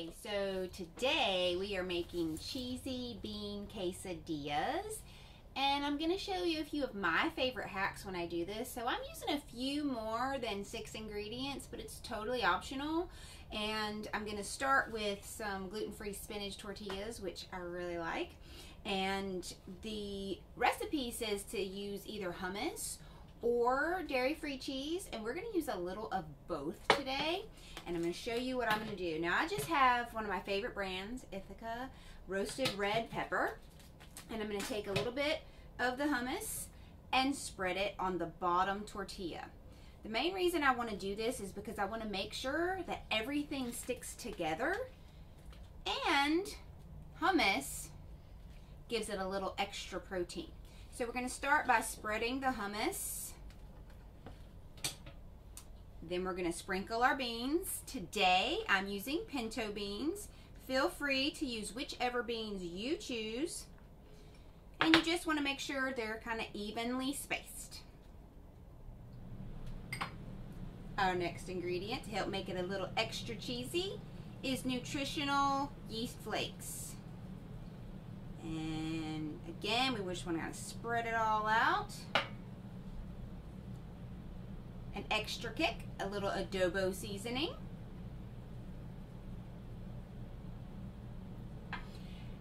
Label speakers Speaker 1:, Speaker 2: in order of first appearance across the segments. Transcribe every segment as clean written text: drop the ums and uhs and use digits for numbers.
Speaker 1: Okay, so today we are making cheesy bean quesadillas, and I'm going to show you a few of my favorite hacks when I do this. So I'm using a few more than 6 ingredients, but it's totally optional. And I'm going to start with some gluten-free spinach tortillas, which I really like. And the recipe says to use either hummus or dairy-free cheese, and we're going to use a little of both today. And I'm going to show you what I'm going to do. Now, I just have one of my favorite brands, Ithaca roasted red pepper, and I'm going to take a little bit of the hummus and spread it on the bottom tortilla. The main reason I want to do this is because I want to make sure that everything sticks together, and hummus gives it a little extra protein. So we're going to start by spreading the hummus. Then we're going to sprinkle our beans. Today I'm using pinto beans. Feel free to use whichever beans you choose. And you just want to make sure they're kind of evenly spaced. Our next ingredient to help make it a little extra cheesy is Nutritional Yeast Flakes. And again, we just want to kind of spread it all out. An extra kick, a little adobo seasoning.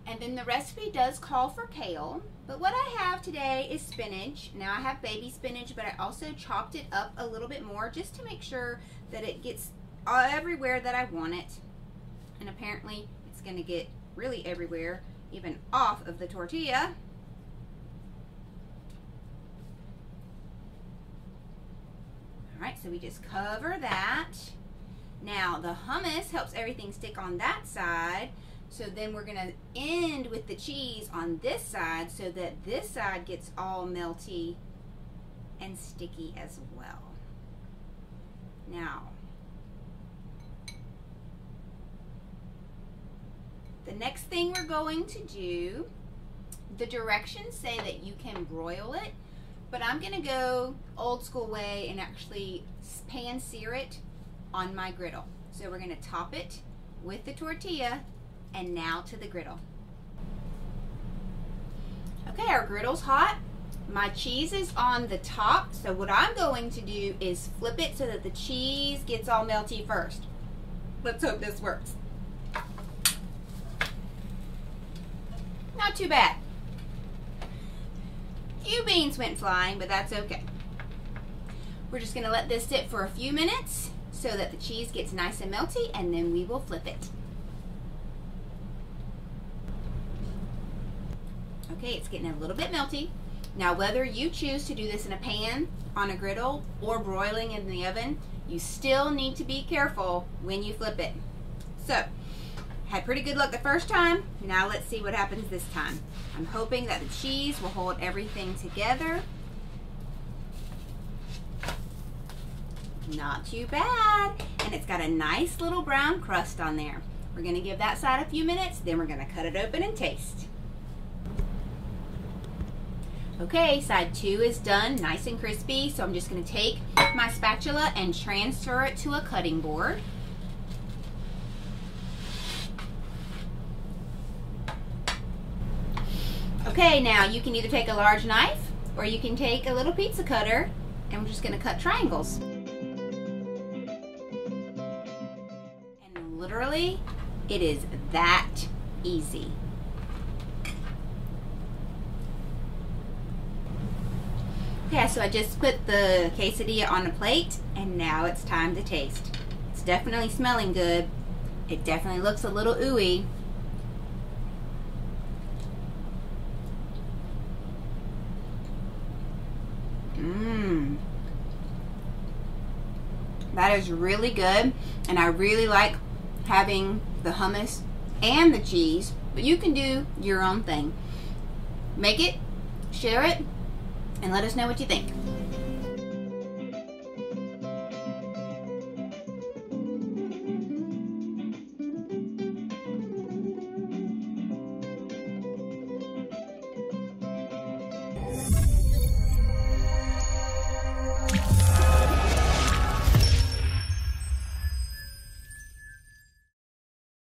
Speaker 1: And then the recipe does call for kale, but what I have today is spinach. Now I have baby spinach, but I also chopped it up a little bit more just to make sure that it gets everywhere that I want it. And apparently it's going to get really everywhere, even off of the tortilla. Alright, so we just cover that. Now the hummus helps everything stick on that side, so then we're going to end with the cheese on this side so that this side gets all melty and sticky as well. Now, the next thing we're going to do, the directions say that you can broil it, but I'm going to go old school way and actually pan sear it on my griddle. So we're going to top it with the tortilla, and now to the griddle. Okay, our griddle's hot. My cheese is on the top, so what I'm going to do is flip it so that the cheese gets all melty first. Let's hope this works. Not too bad. Few beans went flying, but that's okay. We're just going to let this sit for a few minutes so that the cheese gets nice and melty, and then we will flip it. Okay, it's getting a little bit melty. Now, whether you choose to do this in a pan, on a griddle, or broiling in the oven, you still need to be careful when you flip it. So, had pretty good luck the first time. Now let's see what happens this time. I'm hoping that the cheese will hold everything together. Not too bad. And it's got a nice little brown crust on there. We're going to give that side a few minutes, then we're going to cut it open and taste. Okay, side 2 is done, nice and crispy, so I'm just going to take my spatula and transfer it to a cutting board. Okay, now you can either take a large knife or you can take a little pizza cutter, and we're just going to cut triangles. And literally, it is that easy. Okay, so I just put the quesadilla on a plate, and now it's time to taste. It's definitely smelling good. It definitely looks a little ooey. That is really good, and I really like having the hummus and the cheese, but you can do your own thing. Make it, share it, and let us know what you think.